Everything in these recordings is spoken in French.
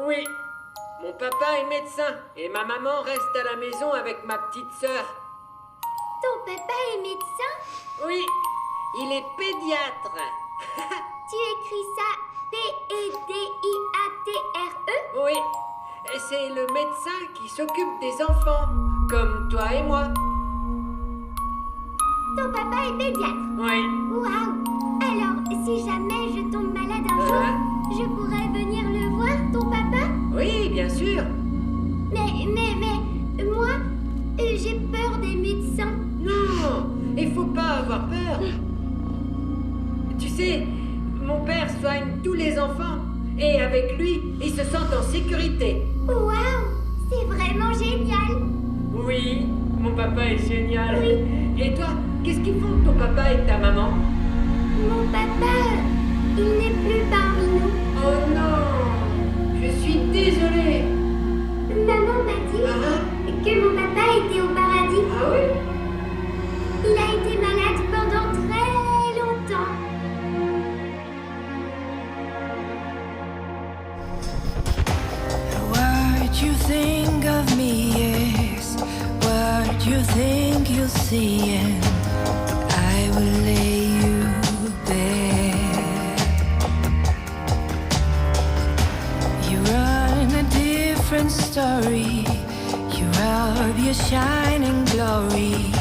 Oui. Mon papa est médecin et ma maman reste à la maison avec ma petite sœur. Ton papa est médecin? Oui, il est pédiatre. Tu écris ça P-E-D-I-A-T-R-E? Oui, et c'est le médecin qui s'occupe des enfants, comme toi et moi. Ton papa est pédiatre? Oui. Waouh! Alors, si jamais je tombe malade un jour, je pourrais venir le voir, ton papa? Oui, bien sûr. Mais, moi, j'ai peur des médecins. Non, il faut pas avoir peur. Tu sais, mon père soigne tous les enfants. Et avec lui, ils se sentent en sécurité. Waouh! C'est vraiment génial! Oui, mon papa est génial. Oui. Et toi, qu'est-ce qu'ils font ton papa et ta maman? Mon papa, il n'est plus parmi nous. Oh non, je suis désolée. Maman m'a dit que mon papa était au paradis. Ah oui? Il a été malade pendant très longtemps. What you think of me is what you think you'll see, and I will lay you bare. You run a different story, you rub your shining glory,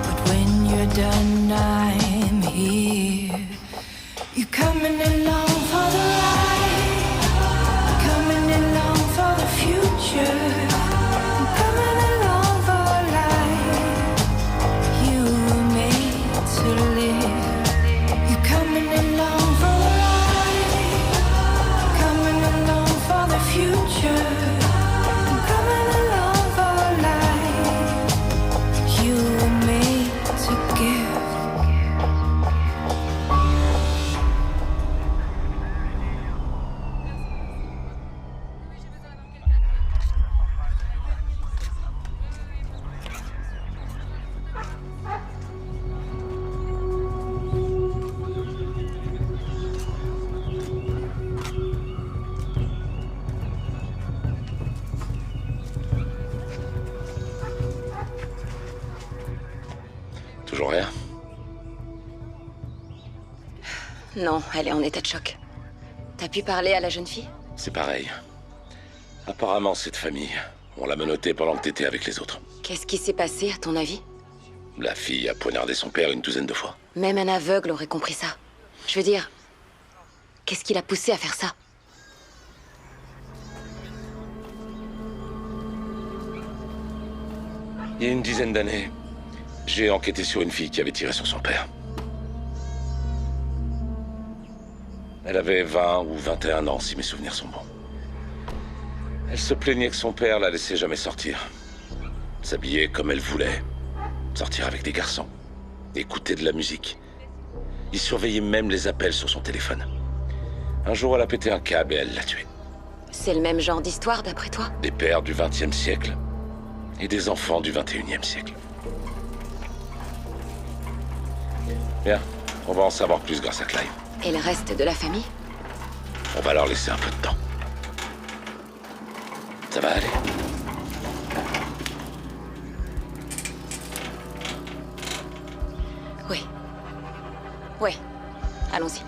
but when you're done I'm here. You coming along for the ride, coming along for the future, coming along for a life you were made to live. You coming along for the ride, coming along for the future, coming along for a life you were made to give. Toujours rien? Non, elle est en état de choc. T'as pu parler à la jeune fille? C'est pareil. Apparemment, cette famille, on l'a menottée pendant que t'étais avec les autres. Qu'est-ce qui s'est passé, à ton avis? La fille a poignardé son père une douzaine de fois. Même un aveugle aurait compris ça. Je veux dire, qu'est-ce qui l'a poussé à faire ça? Il y a une dizaine d'années, j'ai enquêté sur une fille qui avait tiré sur son père. Elle avait 20 ou 21 ans, si mes souvenirs sont bons. Elle se plaignait que son père la laissait jamais sortir. S'habiller comme elle voulait. Sortir avec des garçons. Écouter de la musique. Il surveillait même les appels sur son téléphone. Un jour, elle a pété un câble et elle l'a tué. C'est le même genre d'histoire, d'après toi? Des pères du XXe siècle et des enfants du XXIe siècle. Bien, on va en savoir plus grâce à Clive. Et le reste de la famille? On va leur laisser un peu de temps. Ça va aller. Oui. Oui. Allons-y.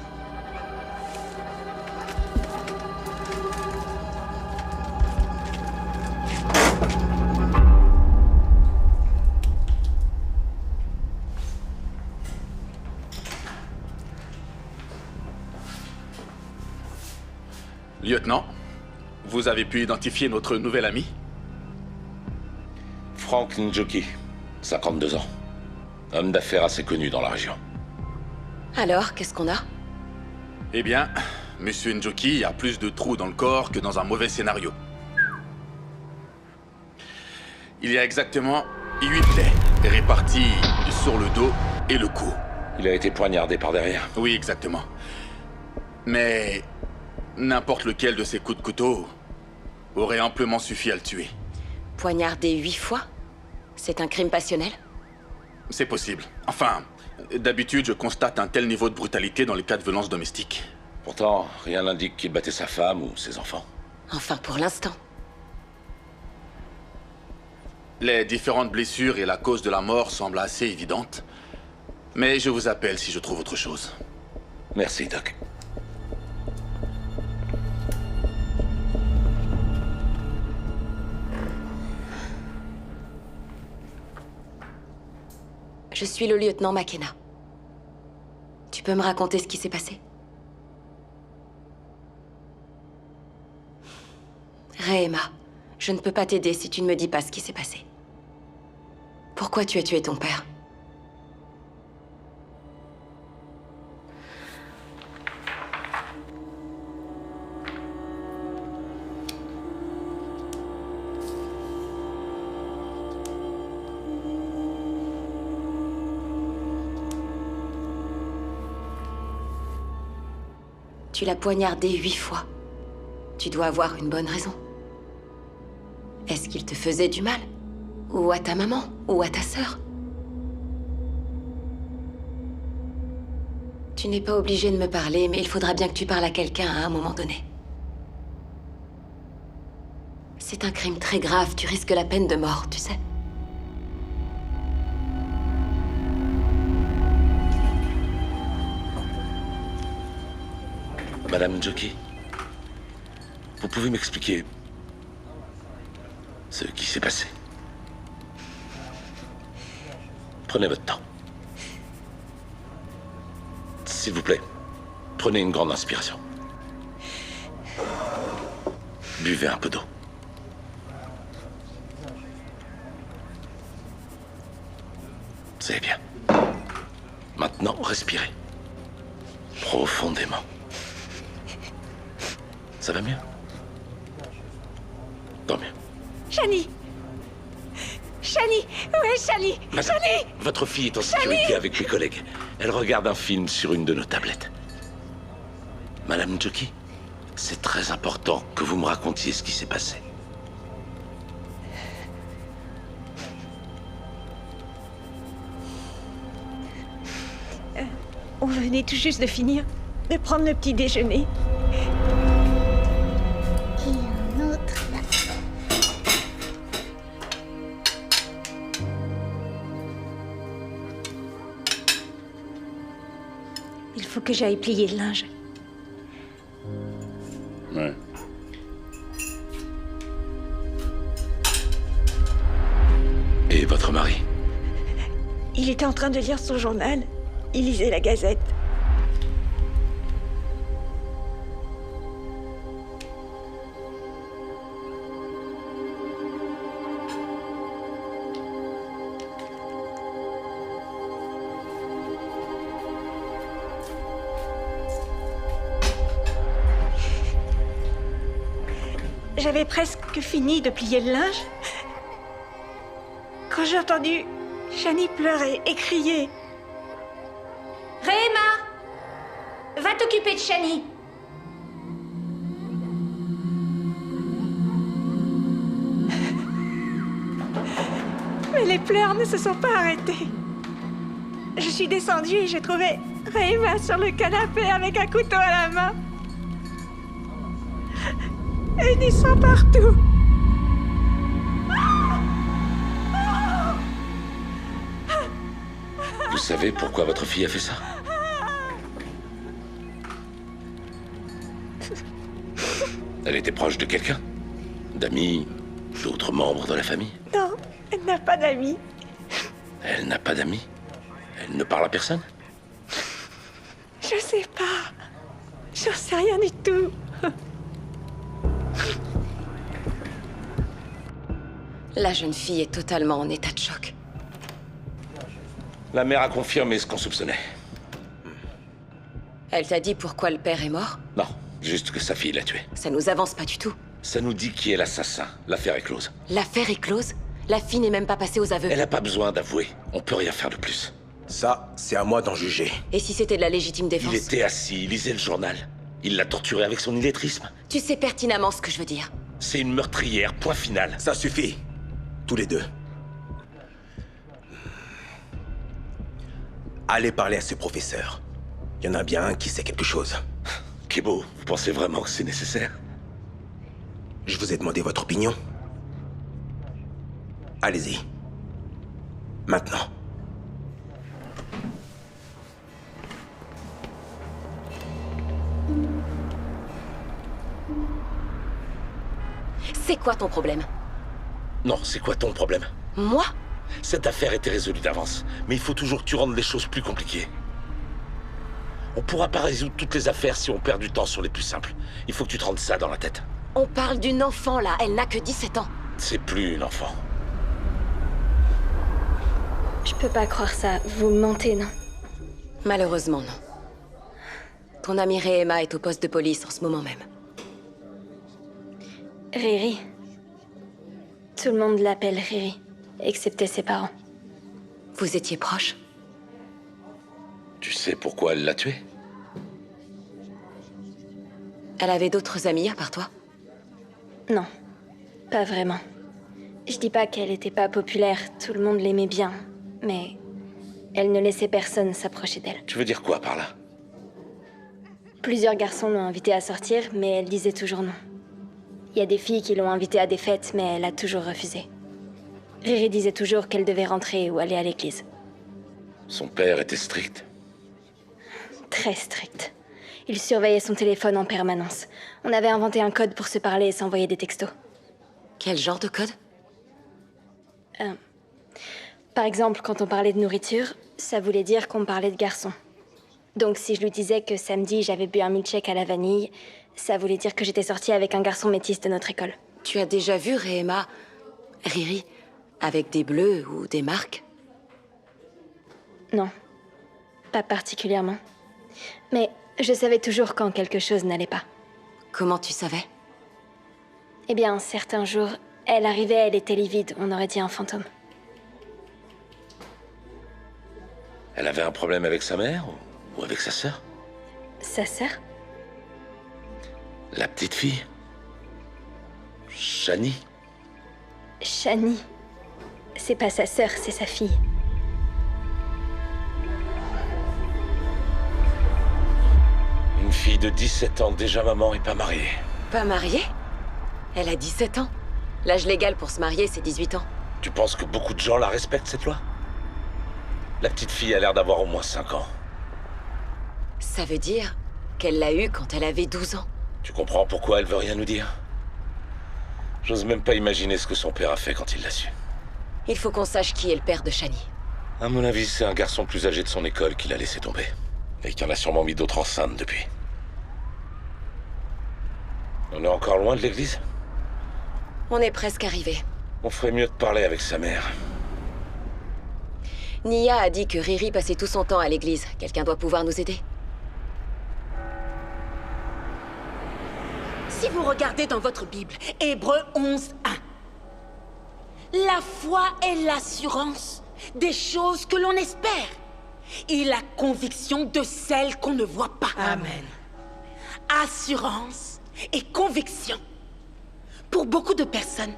Lieutenant, vous avez pu identifier notre nouvel ami? Frank Njoki, 52 ans. Homme d'affaires assez connu dans la région. Alors, qu'est-ce qu'on a? Eh bien, Monsieur Njoki a plus de trous dans le corps que dans un mauvais scénario. Il y a exactement 8 plaies, réparties sur le dos et le cou. Il a été poignardé par derrière. Oui, exactement. Mais n'importe lequel de ces coups de couteau aurait amplement suffi à le tuer. Poignardé 8 fois? C'est un crime passionnel? C'est possible. Enfin, d'habitude, je constate un tel niveau de brutalité dans les cas de violence domestique. Pourtant, rien n'indique qu'il battait sa femme ou ses enfants. Enfin, pour l'instant. Les différentes blessures et la cause de la mort semblent assez évidentes. Mais je vous appelle si je trouve autre chose. Merci, Doc. Je suis le lieutenant McKenna. Tu peux me raconter ce qui s'est passé? Rehema, je ne peux pas t'aider si tu ne me dis pas ce qui s'est passé. Pourquoi tu as tué ton père? Tu l'as poignardé 8 fois. Tu dois avoir une bonne raison. Est-ce qu'il te faisait du mal? Ou à ta maman? Ou à ta sœur? Tu n'es pas obligé de me parler, mais il faudra bien que tu parles à quelqu'un à un moment donné. C'est un crime très grave, tu risques la peine de mort, tu sais. Madame Jockey, vous pouvez m'expliquer ce qui s'est passé? Prenez votre temps. S'il vous plaît, prenez une grande inspiration. Buvez un peu d'eau. C'est bien. Maintenant, respirez. Profondément. Ça va mieux? Tant mieux. Shani! Shani! Où est Shani? Madame, Shani! votre fille est en sécurité avec mes collègues. Elle regarde un film sur une de nos tablettes. Madame Jockey, c'est très important que vous me racontiez ce qui s'est passé. On venait tout juste de finir de prendre le petit déjeuner. Et un autre là. Il faut que j'aille plier le linge. Ouais. Et votre mari? Il était en train de lire son journal. Il lisait la Gazette. J'avais presque fini de plier le linge quand j'ai entendu Shani pleurer et crier. Rehema! Va t'occuper de Shani. Mais les pleurs ne se sont pas arrêtés. Je suis descendue et j'ai trouvé Rehema sur le canapé avec un couteau à la main. Et du sang partout. Vous savez pourquoi votre fille a fait ça? Elle était proche de quelqu'un? D'amis? D'autres membres de la famille? Non, elle n'a pas d'amis. Elle n'a pas d'amis? Elle ne parle à personne? Je sais pas. J'en sais rien du tout. La jeune fille est totalement en état de choc. La mère a confirmé ce qu'on soupçonnait. Elle t'a dit pourquoi le père est mort? Non, juste que sa fille l'a tué. Ça nous avance pas du tout. Ça nous dit qui est l'assassin. L'affaire est close. L'affaire est close? La fille n'est même pas passée aux aveux. Elle n'a pas besoin d'avouer. On peut rien faire de plus. Ça, c'est à moi d'en juger. Et si c'était de la légitime défense? Il était assis, il lisait le journal. Il l'a torturé avec son illettrisme. Tu sais pertinemment ce que je veux dire. C'est une meurtrière, point final. Ça suffit. Tous les deux. Allez parler à ce professeur. Il y en a bien un qui sait quelque chose. Kebo, vous pensez vraiment que c'est nécessaire? Je vous ai demandé votre opinion. Allez-y. Maintenant. C'est quoi ton problème? Non, c'est quoi ton problème? Moi? Cette affaire était résolue d'avance, mais il faut toujours que tu rendes les choses plus compliquées. On pourra pas résoudre toutes les affaires si on perd du temps sur les plus simples. Il faut que tu te rendes ça dans la tête. On parle d'une enfant, là. Elle n'a que 17 ans. C'est plus une enfant. Je peux pas croire ça. Vous mentez, non? Malheureusement, non. Ton amie Rehema est au poste de police en ce moment même. Riri. Tout le monde l'appelle Riri, excepté ses parents. Vous étiez proches? Tu sais pourquoi elle l'a tué? Elle avait d'autres amis à part toi? Non, pas vraiment. Je dis pas qu'elle était pas populaire, tout le monde l'aimait bien, mais elle ne laissait personne s'approcher d'elle. Tu veux dire quoi par là? Plusieurs garçons l'ont invitée à sortir, mais elle disait toujours non. Il y a des filles qui l'ont invitée à des fêtes, mais elle a toujours refusé. Riri disait toujours qu'elle devait rentrer ou aller à l'église. Son père était strict. Très strict. Il surveillait son téléphone en permanence. On avait inventé un code pour se parler et s'envoyer des textos. Quel genre de code? Par exemple, quand on parlait de nourriture, ça voulait dire qu'on parlait de garçons. Donc si je lui disais que samedi j'avais bu un milkshake à la vanille, ça voulait dire que j'étais sortie avec un garçon métis de notre école. Tu as déjà vu Rehema, Riri, avec des bleus ou des marques? Non, pas particulièrement. Mais je savais toujours quand quelque chose n'allait pas. Comment tu savais? Eh bien, certains jours, elle arrivait, elle était livide, on aurait dit un fantôme. Elle avait un problème avec sa mère ou avec sa sœur? Sa sœur? La petite fille? Shani? Shani. C'est pas sa sœur, c'est sa fille. Une fille de 17 ans, déjà maman et pas mariée. Pas mariée? Elle a 17 ans. L'âge légal pour se marier, c'est 18 ans. Tu penses que beaucoup de gens la respectent, cette loi? La petite fille a l'air d'avoir au moins 5 ans. Ça veut dire qu'elle l'a eue quand elle avait 12 ans. Tu comprends pourquoi elle veut rien nous dire? J'ose même pas imaginer ce que son père a fait quand il l'a su. Il faut qu'on sache qui est le père de Shani. À mon avis, c'est un garçon plus âgé de son école qui l'a laissé tomber. Et qui en a sûrement mis d'autres enceintes depuis. On est encore loin de l'église? On est presque arrivé. On ferait mieux de parler avec sa mère. Nia a dit que Riri passait tout son temps à l'église. Quelqu'un doit pouvoir nous aider. Si vous regardez dans votre Bible, Hébreux 11:1, la foi est l'assurance des choses que l'on espère et la conviction de celles qu'on ne voit pas. Amen. Assurance et conviction. Pour beaucoup de personnes,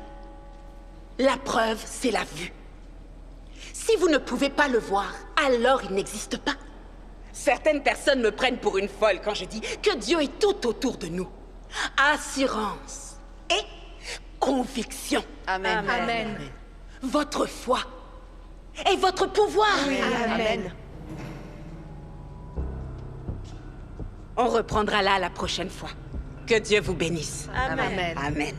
la preuve, c'est la vue. Si vous ne pouvez pas le voir, alors il n'existe pas. Certaines personnes me prennent pour une folle quand je dis que Dieu est tout autour de nous. Assurance et conviction. Amen. Amen. Votre foi et votre pouvoir. Oui, amen. On reprendra là la prochaine fois. Que Dieu vous bénisse. Amen. Amen.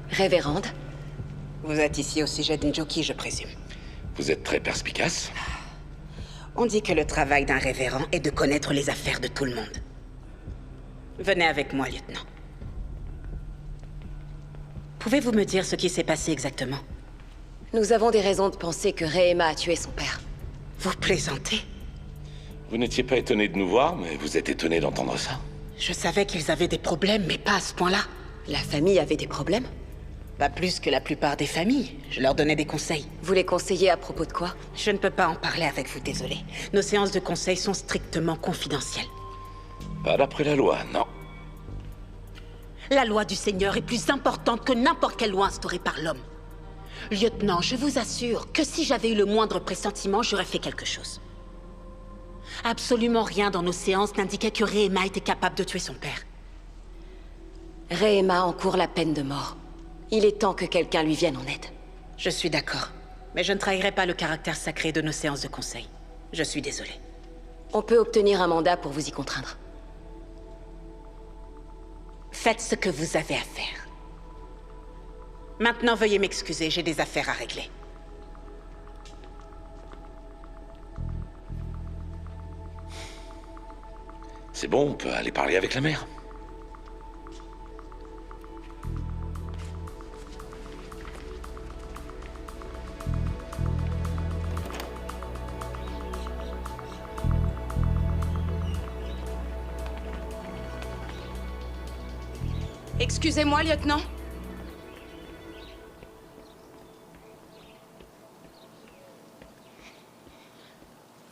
Révérende? Vous êtes ici au sujet d'Njoki, je présume. Vous êtes très perspicace. On dit que le travail d'un révérend est de connaître les affaires de tout le monde. Venez avec moi, lieutenant. Pouvez-vous me dire ce qui s'est passé exactement? Nous avons des raisons de penser que Rehema a tué son père. Vous plaisantez? Vous n'étiez pas étonné de nous voir, mais vous êtes étonné d'entendre ça. Je savais qu'ils avaient des problèmes, mais pas à ce point-là. La famille avait des problèmes? Pas plus que la plupart des familles. Je leur donnais des conseils. Vous les conseillez à propos de quoi? Je ne peux pas en parler avec vous, désolé. Nos séances de conseil sont strictement confidentielles. Pas d'après la loi, non. La loi du Seigneur est plus importante que n'importe quelle loi instaurée par l'homme. Lieutenant, je vous assure que si j'avais eu le moindre pressentiment, j'aurais fait quelque chose. Absolument rien dans nos séances n'indiquait que Rehema était capable de tuer son père. Rehema encourt la peine de mort. Il est temps que quelqu'un lui vienne en aide. Je suis d'accord, mais je ne trahirai pas le caractère sacré de nos séances de conseil. Je suis désolée. On peut obtenir un mandat pour vous y contraindre. Faites ce que vous avez à faire. Maintenant, veuillez m'excuser, j'ai des affaires à régler. C'est bon, on peut aller parler avec la mère. Excusez-moi, lieutenant.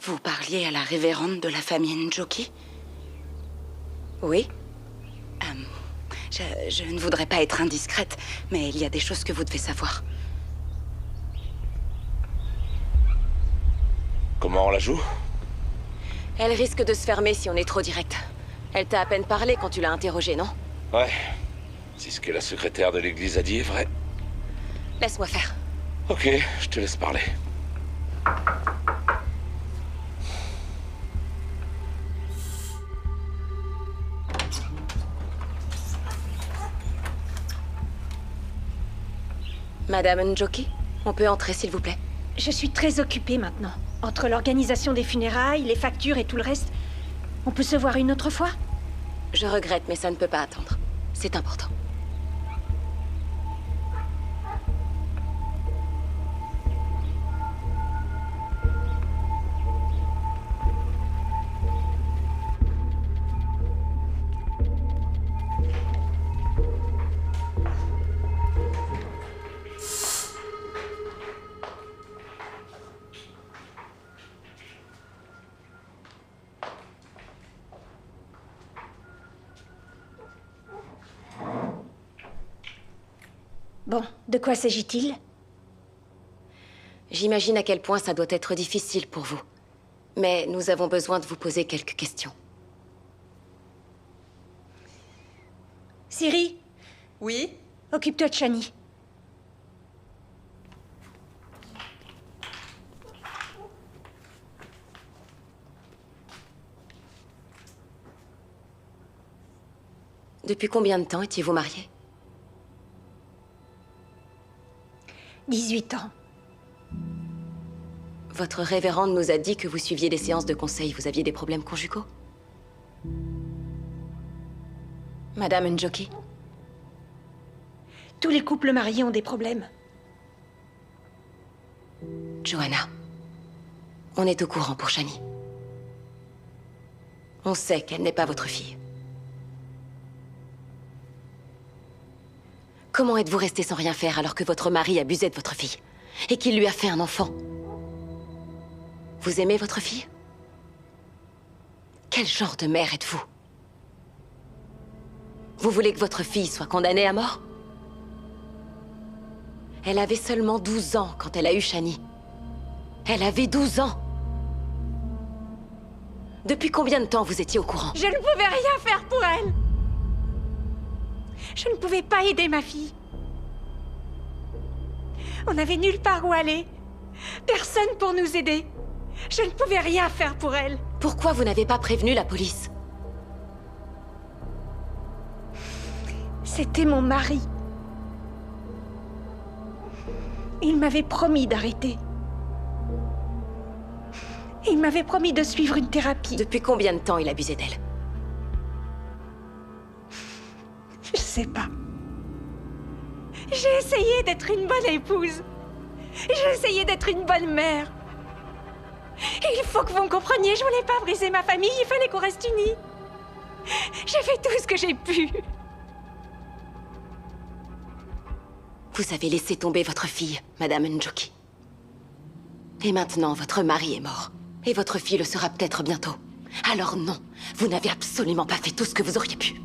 Vous parliez à la révérende de la famille Njoki? Oui. Je ne voudrais pas être indiscrète, mais il y a des choses que vous devez savoir. Comment on la joue? Elle risque de se fermer si on est trop direct. Elle t'a à peine parlé quand tu l'as interrogée, non? Ouais. Si ce que la secrétaire de l'église a dit est vrai. Laisse-moi faire. Ok, je te laisse parler. Madame Njoki, on peut entrer s'il vous plaît? Je suis très occupée maintenant. Entre l'organisation des funérailles, les factures et tout le reste, on peut se voir une autre fois? Je regrette, mais ça ne peut pas attendre. C'est important. Bon, de quoi s'agit-il? J'imagine à quel point ça doit être difficile pour vous. Mais nous avons besoin de vous poser quelques questions. Siri? Oui? Occupe-toi de Shani. Depuis combien de temps étiez-vous mariés? 18 ans. Votre révérende nous a dit que vous suiviez des séances de conseil. Vous aviez des problèmes conjugaux? Madame Njoki? Tous les couples mariés ont des problèmes. Johanna, on est au courant pour Shani. On sait qu'elle n'est pas votre fille. Comment êtes-vous restée sans rien faire alors que votre mari abusait de votre fille et qu'il lui a fait un enfant? Vous aimez votre fille? Quel genre de mère êtes-vous? Vous voulez que votre fille soit condamnée à mort? Elle avait seulement 12 ans quand elle a eu Shani. Elle avait 12 ans! Depuis combien de temps vous étiez au courant? Je ne pouvais rien faire pour elle! Je ne pouvais pas aider ma fille. On n'avait nulle part où aller. Personne pour nous aider. Je ne pouvais rien faire pour elle. Pourquoi vous n'avez pas prévenu la police? C'était mon mari. Il m'avait promis d'arrêter. Il m'avait promis de suivre une thérapie. Depuis combien de temps il abusait d'elle? Je sais pas. J'ai essayé d'être une bonne épouse. J'ai essayé d'être une bonne mère. Il faut que vous me compreniez, je voulais pas briser ma famille, il fallait qu'on reste unis. J'ai fait tout ce que j'ai pu. Vous avez laissé tomber votre fille, Madame Njoki. Et maintenant, votre mari est mort. Et votre fille le sera peut-être bientôt. Alors non, vous n'avez absolument pas fait tout ce que vous auriez pu.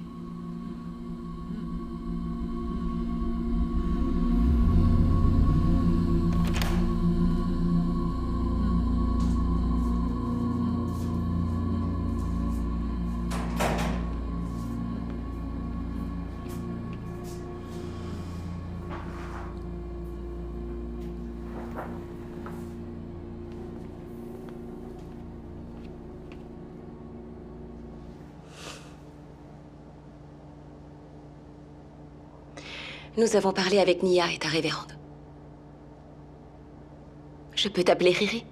Nous avons parlé avec Nia et ta révérende. Je peux t'appeler Riri?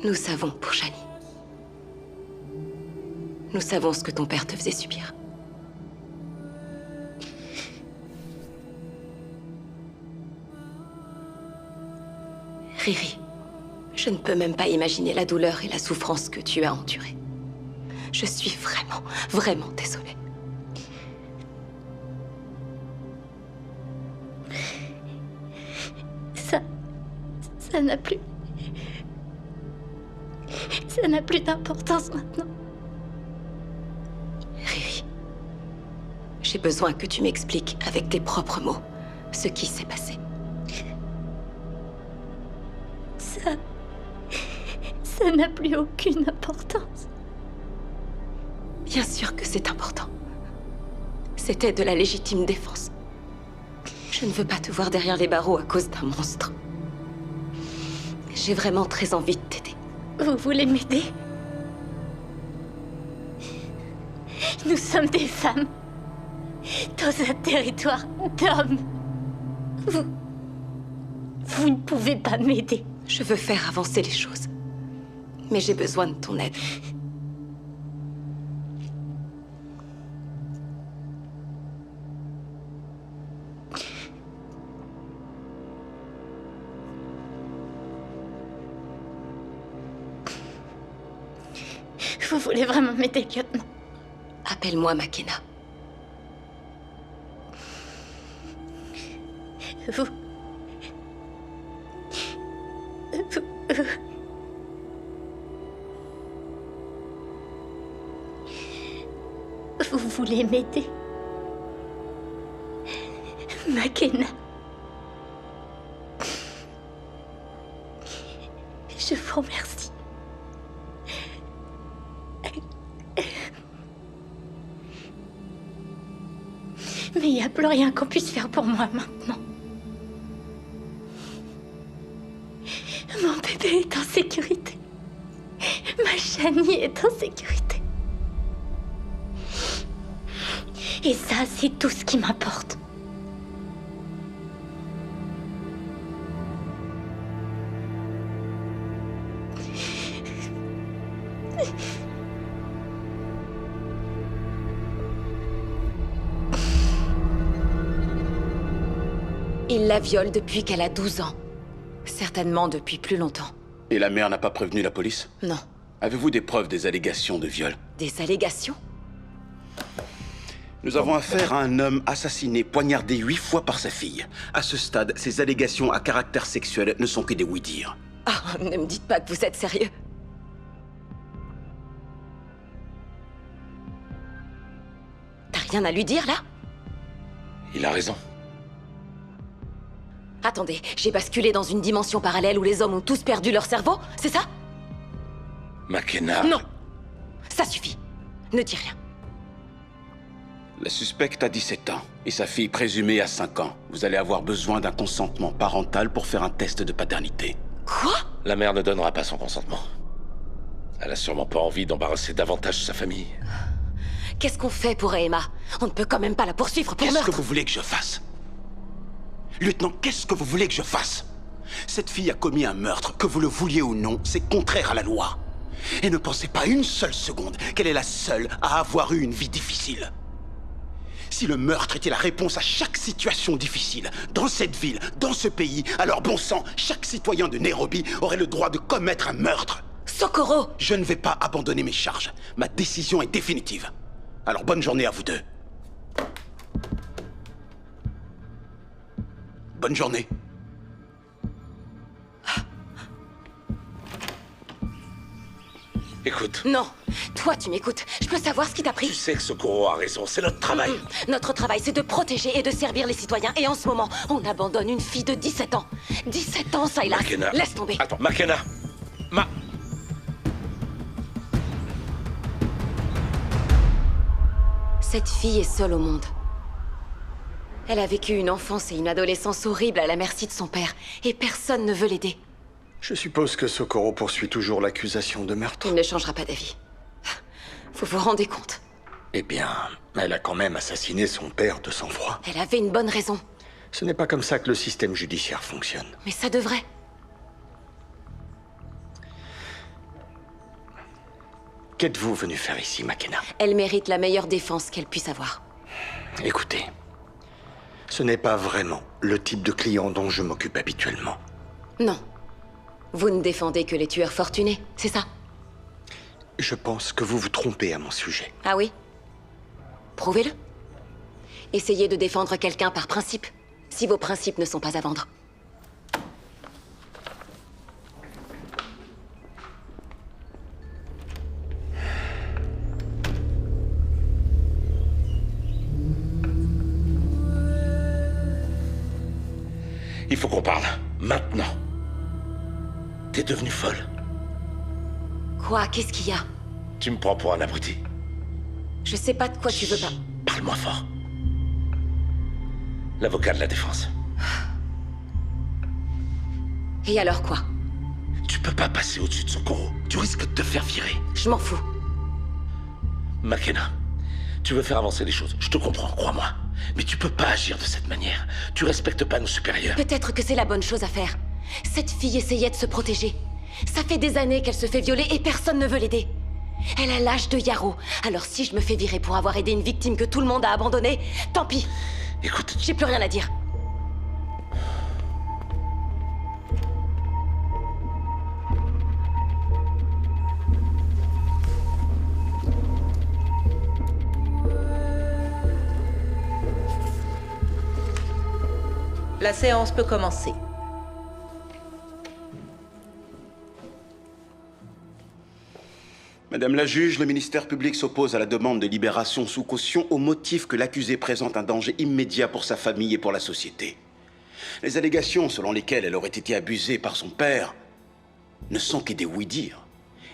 Nous savons pour Shani. Nous savons ce que ton père te faisait subir. Riri, je ne peux même pas imaginer la douleur et la souffrance que tu as endurées. Je suis vraiment, vraiment désolée. Ça n'a plus... Ça n'a plus d'importance maintenant. Riri, j'ai besoin que tu m'expliques avec tes propres mots ce qui s'est passé. Ça n'a plus aucune importance. Bien sûr que c'est important. C'était de la légitime défense. Je ne veux pas te voir derrière les barreaux à cause d'un monstre. J'ai vraiment très envie de t'aider. Vous voulez m'aider? Nous sommes des femmes dans un territoire d'hommes. Vous ne pouvez pas m'aider. Je veux faire avancer les choses. Mais j'ai besoin de ton aide. Vous voulez vraiment m'aider, lieutenant? Appelle-moi Makena. Vous voulez m'aider? Makena. Je vous remercie. Mais il n'y a plus rien qu'on puisse faire pour moi maintenant. Mon bébé est en sécurité. Ma Shani est en sécurité. Et ça, c'est tout ce qui m'importe. Il la viole depuis qu'elle a 12 ans. Certainement depuis plus longtemps. Et la mère n'a pas prévenu la police? Non. Avez-vous des preuves des allégations de viol? Des allégations? Nous avons affaire à un homme assassiné, poignardé 8 fois par sa fille. À ce stade, ces allégations à caractère sexuel ne sont que des oui-dire. Oh, ne me dites pas que vous êtes sérieux. T'as rien à lui dire, là? Il a raison. Attendez, j'ai basculé dans une dimension parallèle où les hommes ont tous perdu leur cerveau, c'est ça? Makena... Non! Ça suffit. Ne dis rien. La suspecte a 17 ans et sa fille présumée a 5 ans. Vous allez avoir besoin d'un consentement parental pour faire un test de paternité. Quoi? La mère ne donnera pas son consentement. Elle a sûrement pas envie d'embarrasser davantage sa famille. Qu'est-ce qu'on fait pour Emma? On ne peut quand même pas la poursuivre pour Qu'est-ce meurtre. que vous voulez que je fasse? Lieutenant, qu'est-ce que vous voulez que je fasse? Cette fille a commis un meurtre, que vous le vouliez ou non, c'est contraire à la loi. Et ne pensez pas une seule seconde qu'elle est la seule à avoir eu une vie difficile. Si le meurtre était la réponse à chaque situation difficile, dans cette ville, dans ce pays, alors bon sang, chaque citoyen de Nairobi aurait le droit de commettre un meurtre. Socorro! Je ne vais pas abandonner mes charges. Ma décision est définitive. Alors bonne journée à vous deux. Bonne journée. Écoute. Non, toi tu m'écoutes. Je peux savoir ce qui t'a pris. Tu sais que Socorro a raison, c'est notre travail. Notre travail, c'est de protéger et de servir les citoyens. Et en ce moment, on abandonne une fille de 17 ans. 17 ans, Silas. Makena. Laisse tomber. Attends, Makena. Cette fille est seule au monde. Elle a vécu une enfance et une adolescence horribles à la merci de son père. Et personne ne veut l'aider. Je suppose que Socorro poursuit toujours l'accusation de meurtre. Il ne changera pas d'avis. Vous vous rendez compte? Eh bien, elle a quand même assassiné son père de sang-froid. Elle avait une bonne raison. Ce n'est pas comme ça que le système judiciaire fonctionne. Mais ça devrait. Qu'êtes-vous venu faire ici, McKenna? Elle mérite la meilleure défense qu'elle puisse avoir. Écoutez, ce n'est pas vraiment le type de client dont je m'occupe habituellement. Non. Vous ne défendez que les tueurs fortunés, c'est ça? Je pense que vous vous trompez à mon sujet. Ah oui? Prouvez-le. Essayez de défendre quelqu'un par principe, si vos principes ne sont pas à vendre. Il faut qu'on parle. Maintenant. T'es devenue folle. Quoi? Qu'est-ce qu'il y a? Tu me prends pour un abruti. Je sais pas de quoi tu veux pas. Parle-moi fort. L'avocat de la défense. Et alors quoi? Tu peux pas passer au-dessus de Socorro. Tu risques de te faire virer. Je m'en fous. McKenna, tu veux faire avancer les choses. Je te comprends, crois-moi. Mais tu peux pas agir de cette manière. Tu respectes pas nos supérieurs. Peut-être que c'est la bonne chose à faire. Cette fille essayait de se protéger. Ça fait des années qu'elle se fait violer et personne ne veut l'aider. Elle a l'âge de Yarrow. Alors si je me fais virer pour avoir aidé une victime que tout le monde a abandonnée, tant pis. Écoute... J'ai plus rien à dire. La séance peut commencer. Madame la juge, le ministère public s'oppose à la demande de libération sous caution au motif que l'accusée présente un danger immédiat pour sa famille et pour la société. Les allégations selon lesquelles elle aurait été abusée par son père ne sont que des oui-dire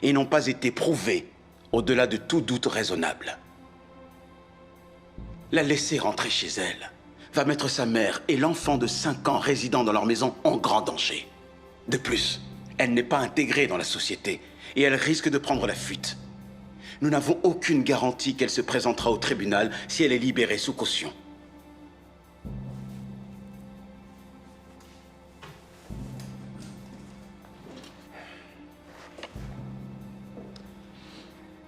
et n'ont pas été prouvées au-delà de tout doute raisonnable. La laisser rentrer chez elle va mettre sa mère et l'enfant de 5 ans résidant dans leur maison en grand danger. De plus, elle n'est pas intégrée dans la société et elle risque de prendre la fuite. Nous n'avons aucune garantie qu'elle se présentera au tribunal si elle est libérée sous caution.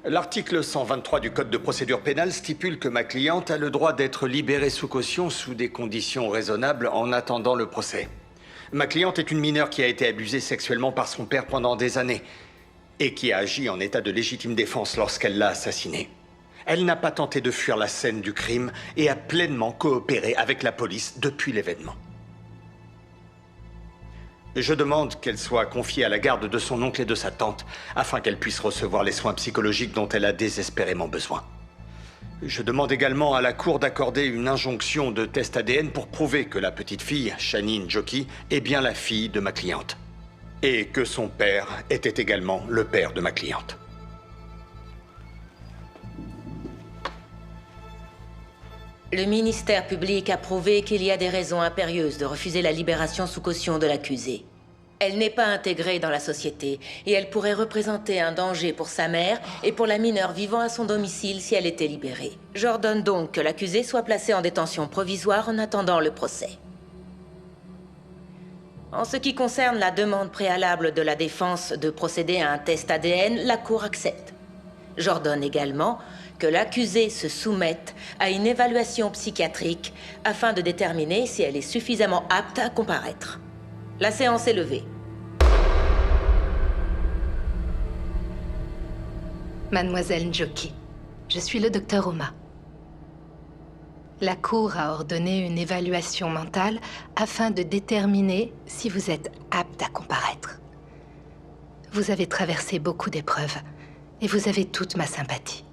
L'article 123 du Code de procédure pénale stipule que ma cliente a le droit d'être libérée sous caution sous des conditions raisonnables en attendant le procès. Ma cliente est une mineure qui a été abusée sexuellement par son père pendant des années et qui a agi en état de légitime défense lorsqu'elle l'a assassinée. Elle n'a pas tenté de fuir la scène du crime et a pleinement coopéré avec la police depuis l'événement. Je demande qu'elle soit confiée à la garde de son oncle et de sa tante, afin qu'elle puisse recevoir les soins psychologiques dont elle a désespérément besoin. Je demande également à la Cour d'accorder une injonction de test ADN pour prouver que la petite fille, Shani Njoki, est bien la fille de ma cliente. Et que son père était également le père de ma cliente. Le ministère public a prouvé qu'il y a des raisons impérieuses de refuser la libération sous caution de l'accusée. Elle n'est pas intégrée dans la société et elle pourrait représenter un danger pour sa mère et pour la mineure vivant à son domicile si elle était libérée. J'ordonne donc que l'accusée soit placée en détention provisoire en attendant le procès. En ce qui concerne la demande préalable de la défense de procéder à un test ADN, la Cour accepte. J'ordonne également que l'accusée se soumette à une évaluation psychiatrique afin de déterminer si elle est suffisamment apte à comparaître. La séance est levée. Mademoiselle Njoki, je suis le docteur Oma. La Cour a ordonné une évaluation mentale afin de déterminer si vous êtes apte à comparaître. Vous avez traversé beaucoup d'épreuves et vous avez toute ma sympathie.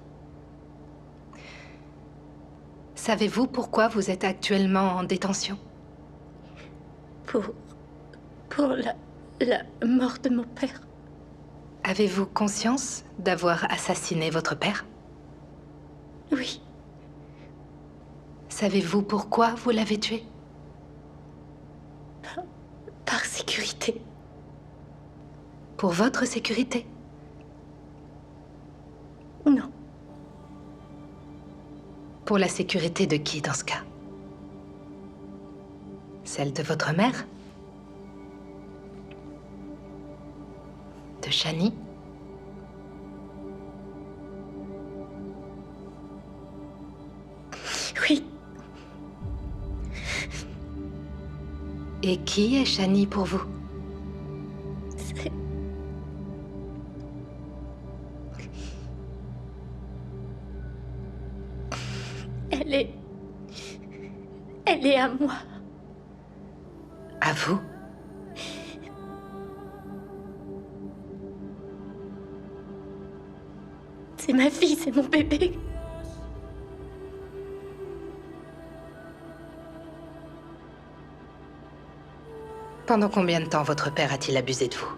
Savez-vous pourquoi vous êtes actuellement en détention? Pour la mort de mon père. Avez-vous conscience d'avoir assassiné votre père? Oui. Savez-vous pourquoi vous l'avez tué? Par sécurité. Pour votre sécurité? Non. Pour la sécurité de qui dans ce cas? Celle de votre mère? De Shani? Oui. Et qui est Shani pour vous? Elle est à moi. À vous? C'est ma fille, c'est mon bébé. Pendant combien de temps votre père a-t-il abusé de vous?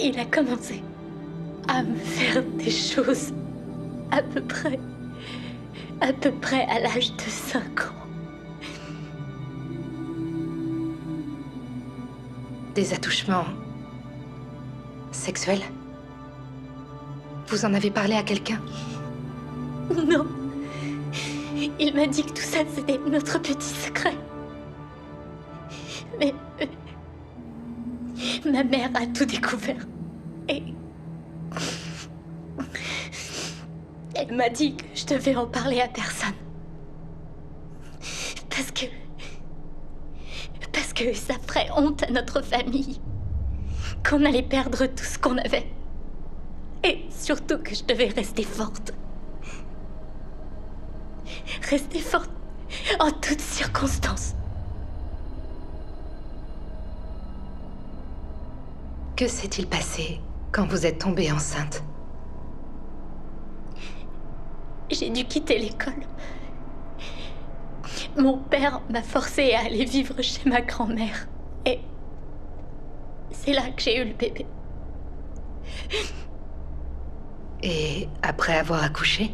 Il a commencé à me faire des choses à peu près à l'âge de 5 ans. Des attouchements sexuels? Vous en avez parlé à quelqu'un? Non. Il m'a dit que tout ça, c'était notre petit secret. Mais ma mère a tout découvert. Et elle m'a dit que je devais en parler à personne. Parce que ça ferait honte à notre famille. Qu'on allait perdre tout ce qu'on avait. Et surtout que je devais rester forte. Rester forte en toutes circonstances. Que s'est-il passé quand vous êtes tombée enceinte? J'ai dû quitter l'école. Mon père m'a forcée à aller vivre chez ma grand-mère. Et c'est là que j'ai eu le bébé. Et après avoir accouché?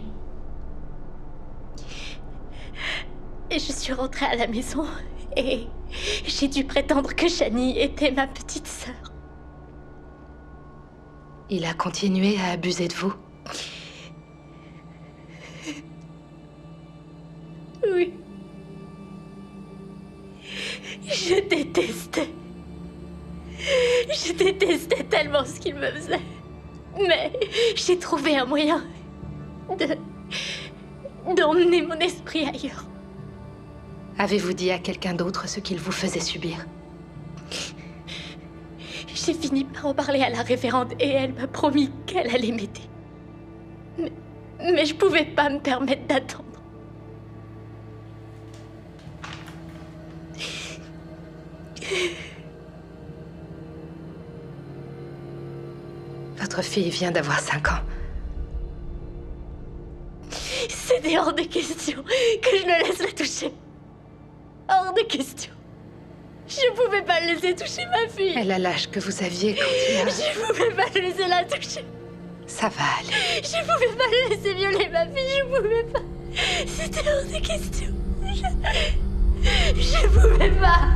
Et je suis rentrée à la maison et j'ai dû prétendre que Shani était ma petite sœur. Il a continué à abuser de vous? Oui. Je détestais. Je détestais tellement ce qu'il me faisait. Mais j'ai trouvé un moyen d'emmener mon esprit ailleurs. Avez-vous dit à quelqu'un d'autre ce qu'il vous faisait subir? J'ai fini par en parler à la révérende et elle m'a promis qu'elle allait m'aider. Mais je pouvais pas me permettre d'attendre. Votre fille vient d'avoir 5 ans. C'était hors de question que je le laisse la toucher. Hors de question. Je pouvais pas le laisser toucher ma fille. Elle a l'âge que vous aviez quand il a... Je pouvais pas le laisser la toucher. Ça va aller. Je pouvais pas le laisser violer ma fille, je pouvais pas. C'était hors de question. Je pouvais pas.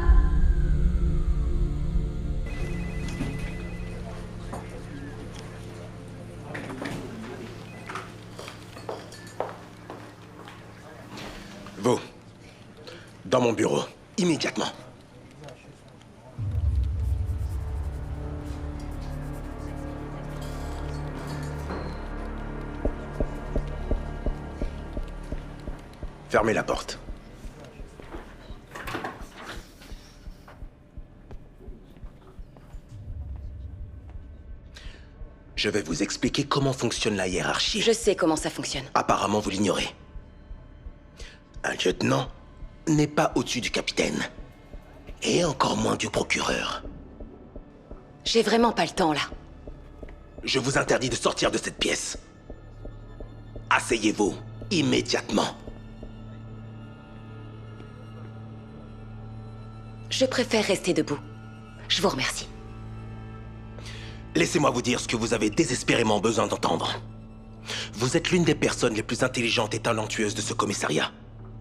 Vous, dans mon bureau, immédiatement. Fermez la porte. Je vais vous expliquer comment fonctionne la hiérarchie. Je sais comment ça fonctionne. Apparemment, vous l'ignorez. Un lieutenant n'est pas au-dessus du capitaine. Et encore moins du procureur. J'ai vraiment pas le temps, là. Je vous interdis de sortir de cette pièce. Asseyez-vous, immédiatement. Je préfère rester debout. Je vous remercie. Laissez-moi vous dire ce que vous avez désespérément besoin d'entendre. Vous êtes l'une des personnes les plus intelligentes et talentueuses de ce commissariat.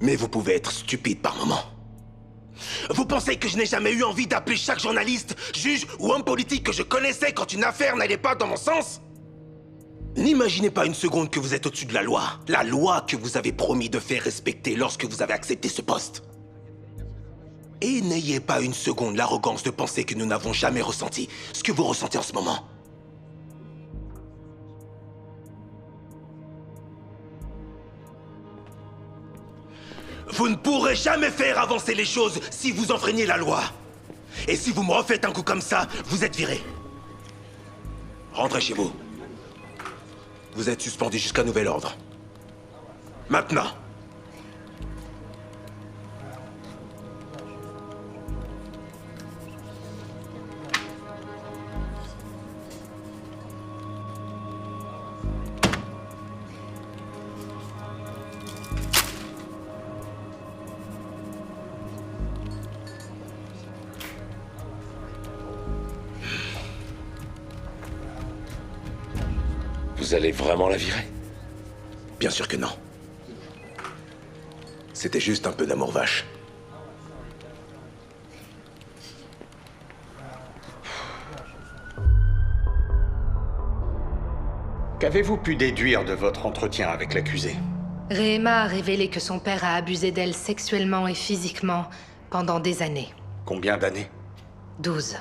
Mais vous pouvez être stupide par moments. Vous pensez que je n'ai jamais eu envie d'appeler chaque journaliste, juge ou homme politique que je connaissais quand une affaire n'allait pas dans mon sens? N'imaginez pas une seconde que vous êtes au-dessus de la loi que vous avez promis de faire respecter lorsque vous avez accepté ce poste. Et n'ayez pas une seconde l'arrogance de penser que nous n'avons jamais ressenti ce que vous ressentez en ce moment. Vous ne pourrez jamais faire avancer les choses si vous enfreignez la loi. Et si vous me refaites un coup comme ça, vous êtes viré. Rentrez chez vous. Vous êtes suspendu jusqu'à nouvel ordre. Maintenant. Vous allez vraiment la virer? Bien sûr que non. C'était juste un peu d'amour vache. Qu'avez-vous pu déduire de votre entretien avec l'accusé? Rehema a révélé que son père a abusé d'elle sexuellement et physiquement pendant des années. Combien d'années? 12.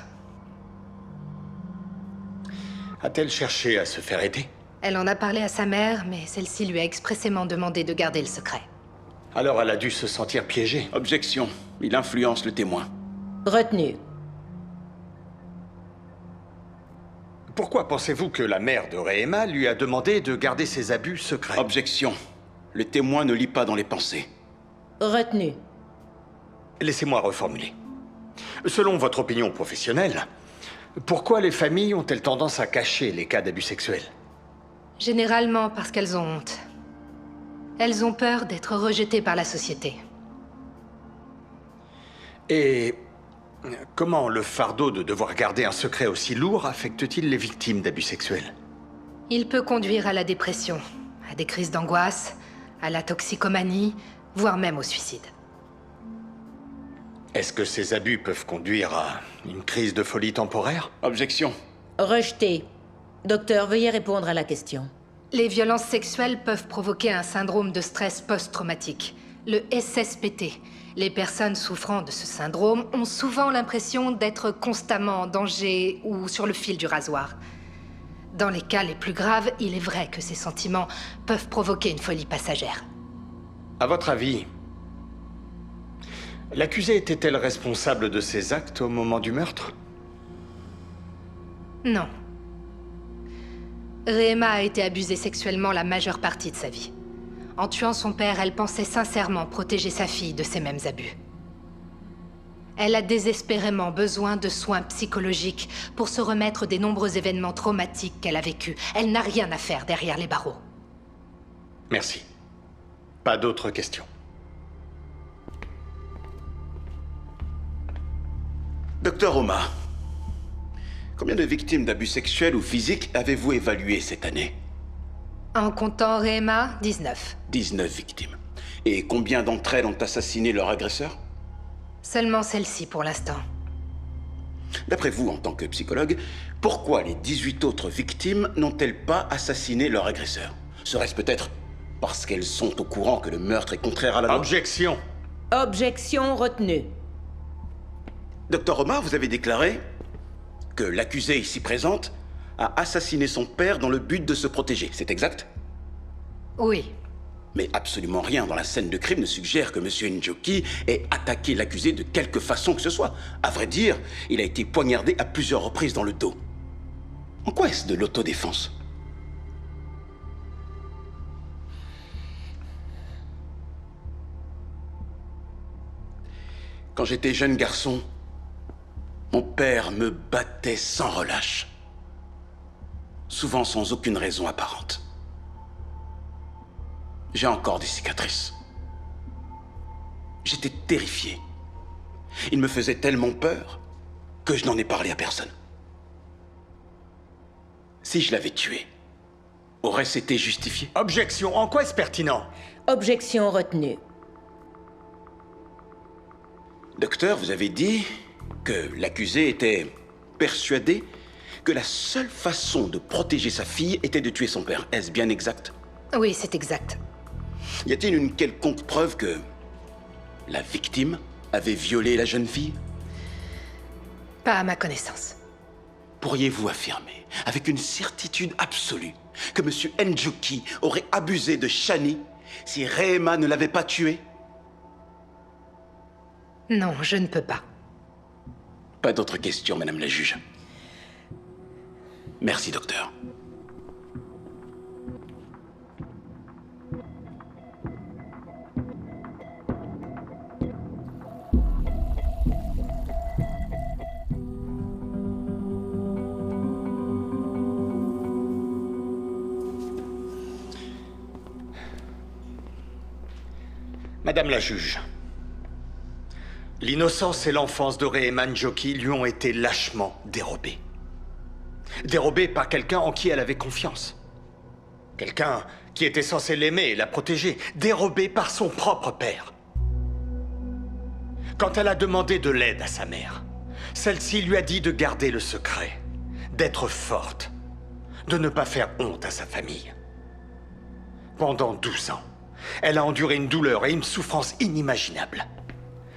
A-t-elle cherché à se faire aider? Elle en a parlé à sa mère, mais celle-ci lui a expressément demandé de garder le secret. Alors elle a dû se sentir piégée. Objection. Il influence le témoin. Retenu. Pourquoi pensez-vous que la mère de Rehema lui a demandé de garder ses abus secrets? Objection. Le témoin ne lit pas dans les pensées. Retenu. Laissez-moi reformuler. Selon votre opinion professionnelle, pourquoi les familles ont-elles tendance à cacher les cas d'abus sexuels? Généralement parce qu'elles ont honte. Elles ont peur d'être rejetées par la société. Et comment le fardeau de devoir garder un secret aussi lourd affecte-t-il les victimes d'abus sexuels? Il peut conduire à la dépression, à des crises d'angoisse, à la toxicomanie, voire même au suicide. Est-ce que ces abus peuvent conduire à une crise de folie temporaire? Objection. Rejeté. Docteur, veuillez répondre à la question. Les violences sexuelles peuvent provoquer un syndrome de stress post-traumatique, le SSPT. Les personnes souffrant de ce syndrome ont souvent l'impression d'être constamment en danger ou sur le fil du rasoir. Dans les cas les plus graves, il est vrai que ces sentiments peuvent provoquer une folie passagère. À votre avis, l'accusée était-elle responsable de ces actes au moment du meurtre? Non. Rehema a été abusée sexuellement la majeure partie de sa vie. En tuant son père, elle pensait sincèrement protéger sa fille de ces mêmes abus. Elle a désespérément besoin de soins psychologiques pour se remettre des nombreux événements traumatiques qu'elle a vécus. Elle n'a rien à faire derrière les barreaux. Merci. Pas d'autres questions. Docteur Omar, combien de victimes d'abus sexuels ou physiques avez-vous évalué cette année? En comptant Rehema, 19. 19 victimes. Et combien d'entre elles ont assassiné leur agresseur? Seulement celle-ci pour l'instant. D'après vous, en tant que psychologue, pourquoi les 18 autres victimes n'ont-elles pas assassiné leur agresseur? Serait-ce peut-être parce qu'elles sont au courant que le meurtre est contraire à la loi? Objection. Objection retenue. Docteur Omar, vous avez déclaré que l'accusée ici présente a assassiné son père dans le but de se protéger, c'est exact? Oui. Mais absolument rien dans la scène de crime ne suggère que M. Njoki ait attaqué l'accusé de quelque façon que ce soit. À vrai dire, il a été poignardé à plusieurs reprises dans le dos. En quoi est-ce de l'autodéfense? Quand j'étais jeune garçon, mon père me battait sans relâche. Souvent sans aucune raison apparente. J'ai encore des cicatrices. J'étais terrifié. Il me faisait tellement peur que je n'en ai parlé à personne. si je l'avais tué, aurait-ce été justifié? Objection, en quoi est-ce pertinent? Objection retenue. Docteur, vous avez dit que l'accusé était persuadé que la seule façon de protéger sa fille était de tuer son père. Est-ce bien exact? Oui, c'est exact. Y a-t-il une quelconque preuve que la victime avait violé la jeune fille? Pas à ma connaissance. Pourriez-vous affirmer, avec une certitude absolue, que M. Njoki aurait abusé de Shani si Rehema ne l'avait pas tué? Non, je ne peux pas. Pas d'autres questions, Madame la juge. Merci, docteur. Madame la juge, l'innocence et l'enfance de Rehema Njoki lui ont été lâchement dérobées. Dérobées par quelqu'un en qui elle avait confiance. Quelqu'un qui était censé l'aimer et la protéger. Dérobée par son propre père. Quand elle a demandé de l'aide à sa mère, celle-ci lui a dit de garder le secret, d'être forte, de ne pas faire honte à sa famille. Pendant 12 ans, elle a enduré une douleur et une souffrance inimaginables.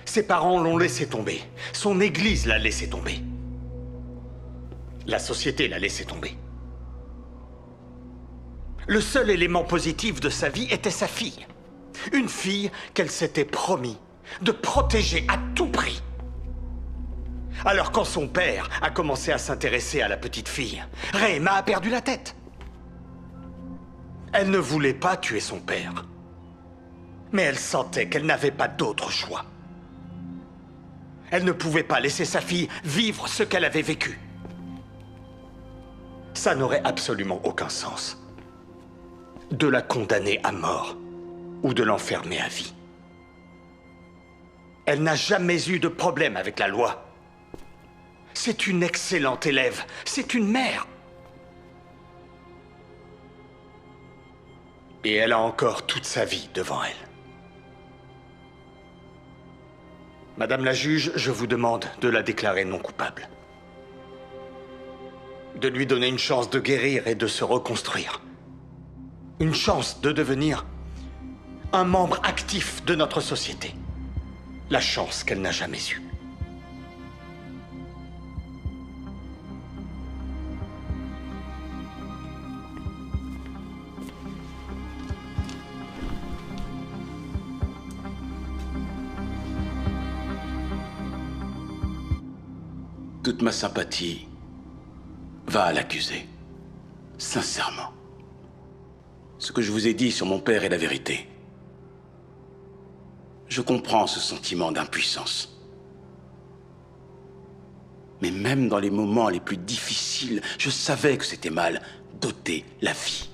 Ses parents l'ont laissé tomber. Son église l'a laissé tomber. La société l'a laissé tomber. Le seul élément positif de sa vie était sa fille. Une fille qu'elle s'était promis de protéger à tout prix. Alors quand son père a commencé à s'intéresser à la petite fille, Rehema a perdu la tête. Elle ne voulait pas tuer son père. Mais elle sentait qu'elle n'avait pas d'autre choix. Elle ne pouvait pas laisser sa fille vivre ce qu'elle avait vécu. Ça n'aurait absolument aucun sens de la condamner à mort ou de l'enfermer à vie. Elle n'a jamais eu de problème avec la loi. C'est une excellente élève. C'est une mère. Et elle a encore toute sa vie devant elle. Madame la juge, je vous demande de la déclarer non coupable. De lui donner une chance de guérir et de se reconstruire. Une chance de devenir un membre actif de notre société. La chance qu'elle n'a jamais eue. Toute ma sympathie va à l'accusé. Sincèrement. Ce que je vous ai dit sur mon père est la vérité. Je comprends ce sentiment d'impuissance. Mais même dans les moments les plus difficiles, je savais que c'était mal d'ôter la vie.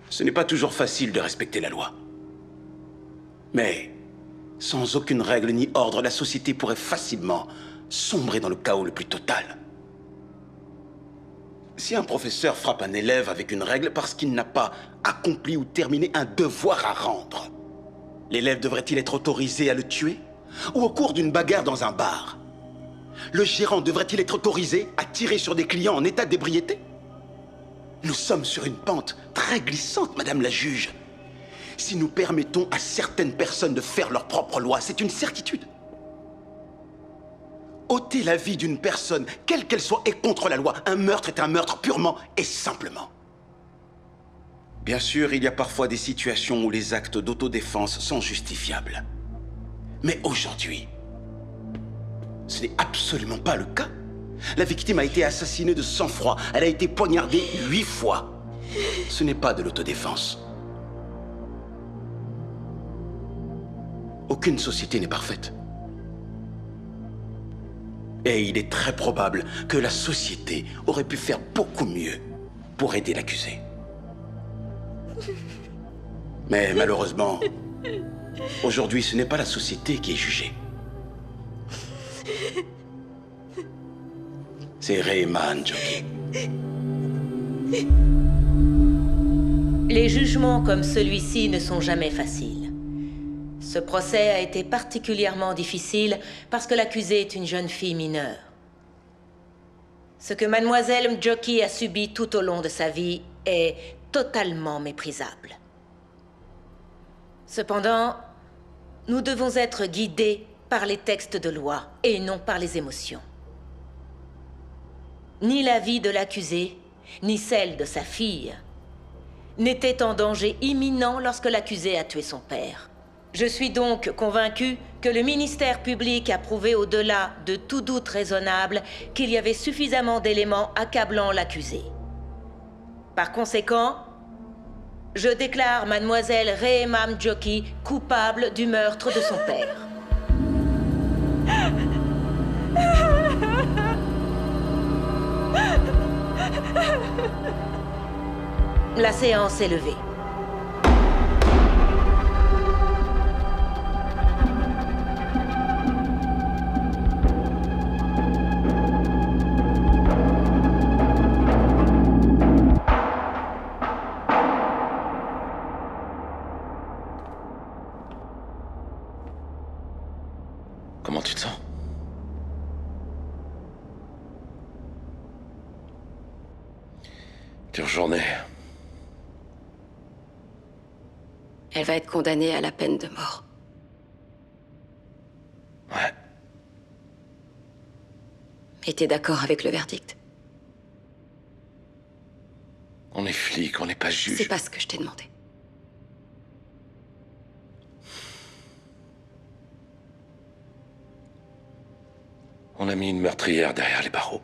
Ce n'est pas toujours facile de respecter la loi. Mais sans aucune règle ni ordre, la société pourrait facilement sombrer dans le chaos le plus total. Si un professeur frappe un élève avec une règle parce qu'il n'a pas accompli ou terminé un devoir à rendre, l'élève devrait-il être autorisé à le tuer? Ou au cours d'une bagarre dans un bar, le gérant devrait-il être autorisé à tirer sur des clients en état d'ébriété? Nous sommes sur une pente très glissante, Madame la juge. Si nous permettons à certaines personnes de faire leur propre loi, c'est une certitude. Ôter la vie d'une personne, quelle qu'elle soit, est contre la loi. Un meurtre est un meurtre purement et simplement. Bien sûr, il y a parfois des situations où les actes d'autodéfense sont justifiables. Mais aujourd'hui, ce n'est absolument pas le cas. La victime a été assassinée de sang-froid. Elle a été poignardée 8 fois. Ce n'est pas de l'autodéfense. Aucune société n'est parfaite. Et il est très probable que la société aurait pu faire beaucoup mieux pour aider l'accusé. Mais malheureusement, aujourd'hui, ce n'est pas la société qui est jugée. C'est Rehman, Jockey. Les jugements comme celui-ci ne sont jamais faciles. Ce procès a été particulièrement difficile parce que l'accusée est une jeune fille mineure. Ce que Mademoiselle M'Joki a subi tout au long de sa vie est totalement méprisable. Cependant, nous devons être guidés par les textes de loi et non par les émotions. Ni la vie de l'accusé, ni celle de sa fille n'étaient en danger imminent lorsque l'accusé a tué son père. Je suis donc convaincu que le ministère public a prouvé au-delà de tout doute raisonnable qu'il y avait suffisamment d'éléments accablant l'accusé. Par conséquent, je déclare Mademoiselle Rehman M'Joki coupable du meurtre de son père. La séance est levée. Comment tu te sens? Dure journée. Elle va être condamnée à la peine de mort. Ouais. Et t'es d'accord avec le verdict? On est flic, on n'est pas juge. C'est pas ce que je t'ai demandé. On a mis une meurtrière derrière les barreaux.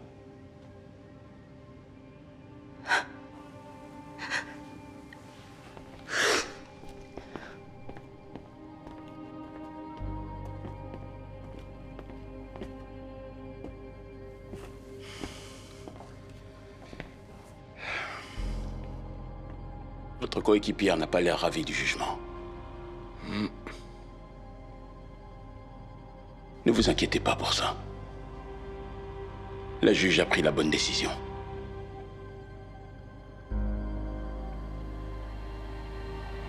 Votre coéquipière n'a pas l'air ravie du jugement. Ne vous inquiétez pas pour ça. La juge a pris la bonne décision.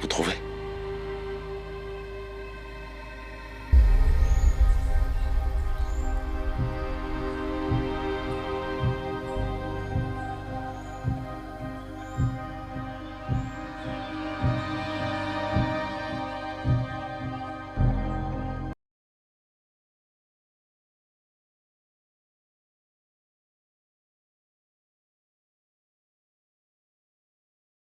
Vous trouvez?